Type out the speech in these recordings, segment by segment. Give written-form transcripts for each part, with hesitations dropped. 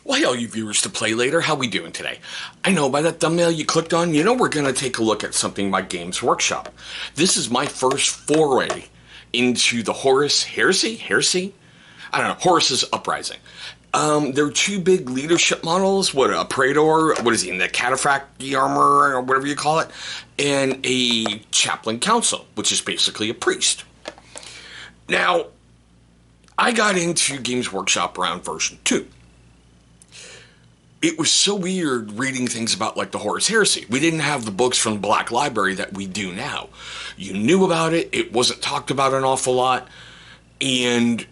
Well, hey, all you viewers to play later, how we doing today? I know by that thumbnail you clicked on, we're going to take a look at something by Games Workshop. This is my first foray into the Horus Heresy? I don't know, Horus's Uprising. There are two big leadership models, a Praetor, what is he, in the Cataphractii armor, or whatever you call it, and a Chaplain Consul, which is basically a priest. Now, I got into Games Workshop around version 2. It was so weird reading things about like the Horus Heresy. We didn't have the books from the Black Library that we do now. You knew about it, it wasn't talked about an awful lot, and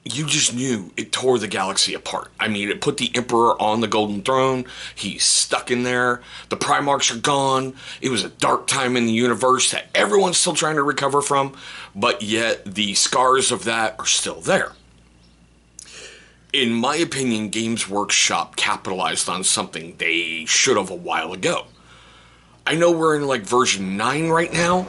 you just knew it tore the galaxy apart. I mean, it put the Emperor on the Golden Throne, he's stuck in there, the Primarchs are gone, it was a dark time in the universe that everyone's still trying to recover from, but yet the scars of that are still there. In my opinion, Games Workshop capitalized on something they should have a while ago. I know we're in like version 9 right now,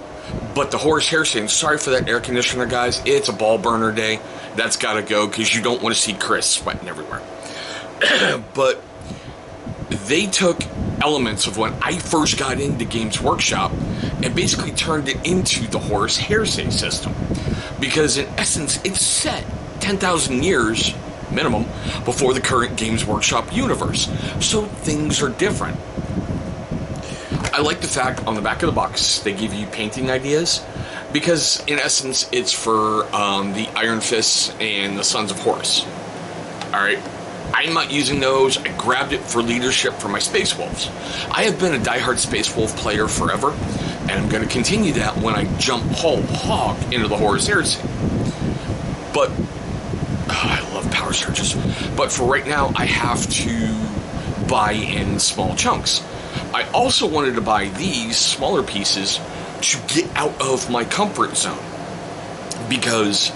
but the Horus Heresy, and sorry for that air conditioner, guys, it's a ball burner day. That's got to go because you don't want to see Chris sweating everywhere. But they took elements of when I first got into Games Workshop and basically turned it into the Horus Heresy system. Because in essence, it's set 10,000 years minimum before the current Games Workshop universe, so things are different. I like the fact on the back of the box they give you painting ideas, because in essence it's for the Iron Fists and the Sons of Horus. Alright, I'm not using those. I grabbed it for leadership for my Space Wolves. I have been a diehard Space Wolf player forever, and I'm going to continue that when I jump whole hog into the Horus Heresy. But I love power surges, but for right now I have to buy in small chunks. I also wanted to buy these smaller pieces to get out of my comfort zone, because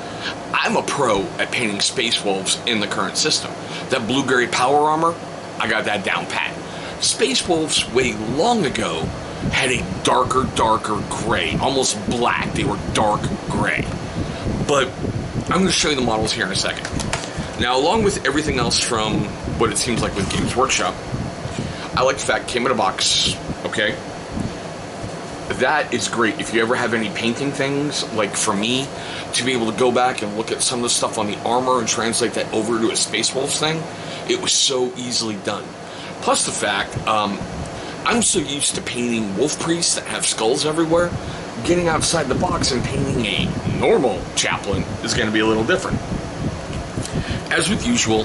I'm a pro at painting Space Wolves in the current system. That Blue-Gray power armor, I got that down pat. Space Wolves way long ago had a darker gray, almost black. They were dark gray. But I'm going to show you the models here in a second. Now, along with everything else from what it seems like with Games Workshop, I like the fact it came in a box, okay? That is great. If you ever have any painting things, like for me, to be able to go back and look at some of the stuff on the armor and translate that over to a Space Wolves thing, it was so easily done. Plus the fact, I'm so used to painting wolf priests that have skulls everywhere, getting outside the box and painting a normal chaplain is going to be a little different. As with usual,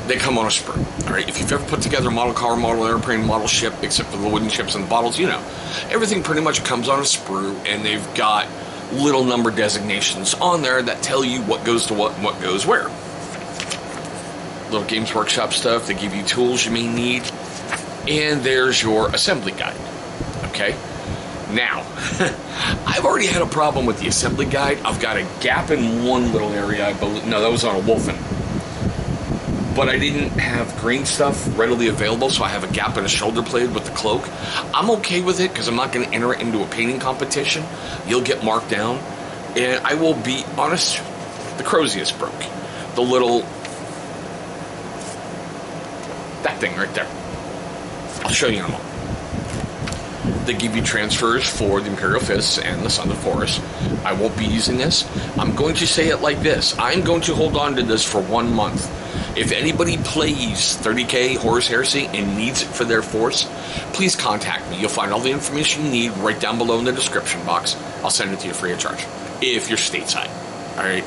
they come on a sprue. Alright, if you've ever put together a model car, model airplane, model ship, except for the wooden ships and the bottles, you know. Everything pretty much comes on a sprue, and they've got little number designations on there that tell you what goes to what and what goes where. Little Games Workshop stuff, they give you tools you may need, and there's your assembly guide. Okay? Now, I've already had a problem with the assembly guide. I've got a gap in one little area, I believe. No, that was on a Wolfen. But I didn't have green stuff readily available, so I have a gap in a shoulder blade with the cloak. I'm okay with it because I'm not going to enter it into a painting competition. You'll get marked down. And I will be honest, the Crozius broke. The little... that thing right there. I'll show you in a moment. They give you transfers for the Imperial Fists and the Sons of Horus. I won't be using this. I'm going to say it like this. I'm going to hold on to this for 1 month. If anybody plays 30k Horus Heresy and needs it for their force, please contact me. You'll find all the information you need right down below in the description box. I'll send it to you free of charge, if you're stateside. Alright?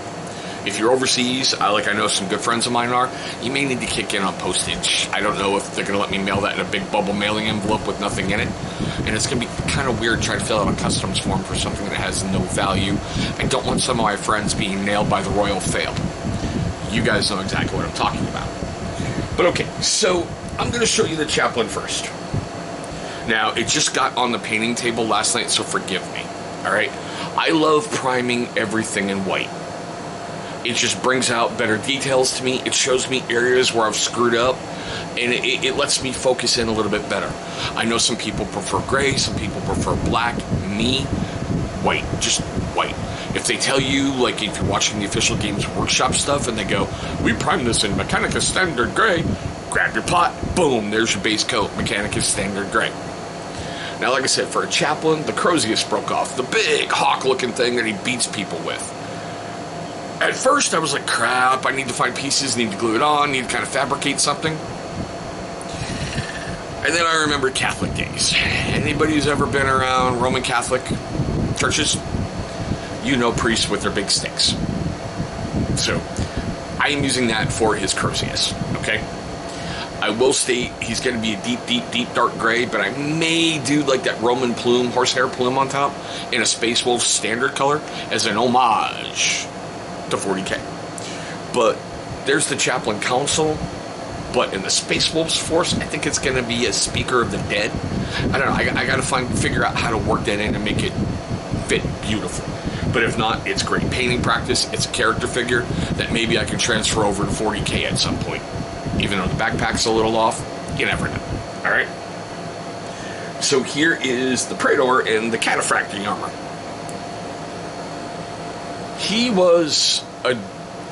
If you're overseas, like I know some good friends of mine are, you may need to kick in on postage. I don't know if they're going to let me mail that in a big bubble mailing envelope with nothing in it. And it's going to be kind of weird trying to fill out a customs form for something that has no value. I don't want some of my friends being nailed by the royal fail. You guys know exactly what I'm talking about. But okay, so I'm going to show you the Chaplain first. Now, it just got on the painting table last night, so forgive me. Alright? I love priming everything in white. It just brings out better details to me. It shows me areas where I've screwed up, and it lets me focus in a little bit better. I know some people prefer gray, some people prefer black. Me, white, just white. If they tell you, like if you're watching the official Games Workshop stuff and they go, we primed this in Mechanicus Standard Gray, grab your pot, boom, there's your base coat, Mechanicus Standard Gray. Now, like I said, for a chaplain, the Crozius broke off, the big hawk-looking thing that he beats people with. At first, I was like, crap, I need to find pieces, need to glue it on, need to kind of fabricate something. And then I remembered Catholic days. Anybody who's ever been around Roman Catholic churches, you know priests with their big sticks. So, I am using that for his Crozius, okay? I will state he's going to be a deep, deep, deep dark gray, but I may do like that Roman plume, horsehair plume on top in a Space Wolf standard color as an homage to 40K. But there's the Chaplain Consul, but in the Space Wolves force, I think it's going to be a Speaker of the Dead. I don't know, I got to figure out how to work that in and make it fit beautiful. But if not, it's great painting practice. It's a character figure that maybe I can transfer over to 40K at some point. Even though the backpack's a little off, you never know. Alright? So here is the Praetor in the Cataphractii armor. He was a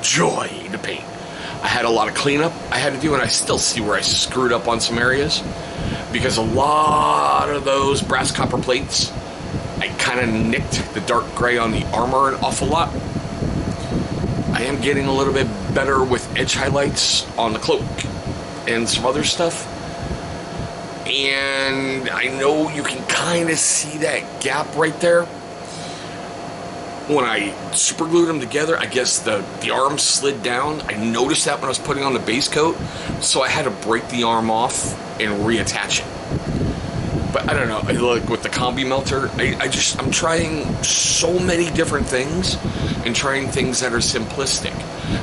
joy to paint. I had a lot of cleanup I had to do, and I still see where I screwed up on some areas. Because a lot of those brass copper plates, I kind of nicked the dark gray on the armor an awful lot. I am getting a little bit better with edge highlights on the cloak and some other stuff. And I know you can kind of see that gap right there. When I super glued them together, I guess the arm slid down. I noticed that when I was putting on the base coat, so I had to break the arm off and reattach it. But I don't know, like with the combi melter, I'm trying so many different things and trying things that are simplistic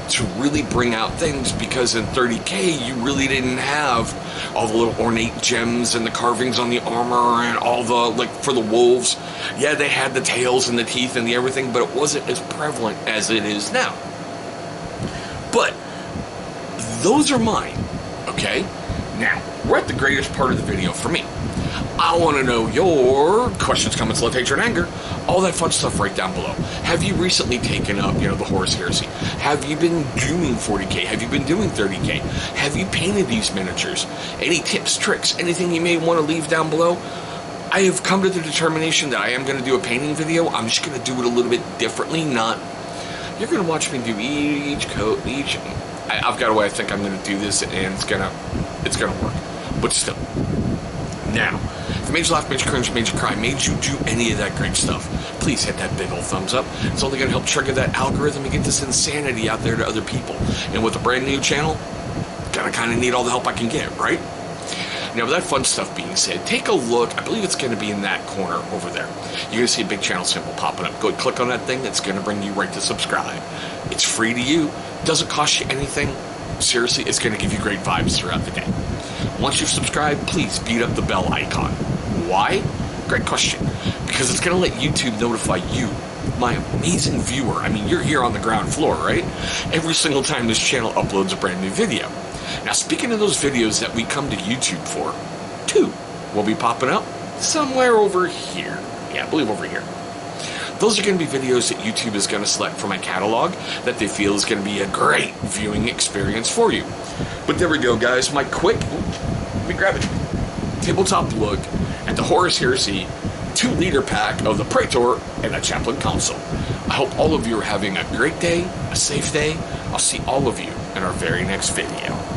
to really bring out things, because in 30K you really didn't have all the little ornate gems and the carvings on the armor and all the, like for the wolves, yeah, they had the tails and the teeth and the everything, but it wasn't as prevalent as it is now. But those are mine, okay? Now, we're at the greatest part of the video for me. I want to know your questions, comments, love, hatred, and anger, all that fun stuff right down below. Have you recently taken up, the Horus Heresy? Have you been doing 40K? Have you been doing 30K? Have you painted these miniatures? Any tips, tricks, anything you may want to leave down below? I have come to the determination that I am going to do a painting video. I'm just going to do it a little bit differently, you're going to watch me do each coat, I've got a way I think I'm going to do this, and it's going to work. But still. Now, if it made you laugh, made you cringe, made you cry, made you do any of that great stuff, please hit that big old thumbs up. It's only going to help trigger that algorithm and get this insanity out there to other people. And with a brand new channel, gotta kind of need all the help I can get, right? Now, with that fun stuff being said, take a look. I believe it's going to be in that corner over there. You're going to see a big channel symbol popping up. Go ahead, click on that thing. That's going to bring you right to subscribe. It's free to you. Doesn't cost you anything. Seriously, it's going to give you great vibes throughout the day. Once you've subscribed, please beat up the bell icon. Why? Great question. Because it's going to let YouTube notify you, my amazing viewer. I mean, you're here on the ground floor, right? Every single time this channel uploads a brand new video. Now, speaking of those videos that we come to YouTube for, 2 will be popping up somewhere over here. Yeah, I believe over here. Those are going to be videos that YouTube is going to select from my catalog that they feel is going to be a great viewing experience for you. But there we go, guys. My quick, let me grab it, tabletop look at the Horus Heresy 2-liter pack of the Praetor and the Chaplain Consul. I hope all of you are having a great day, a safe day. I'll see all of you in our very next video.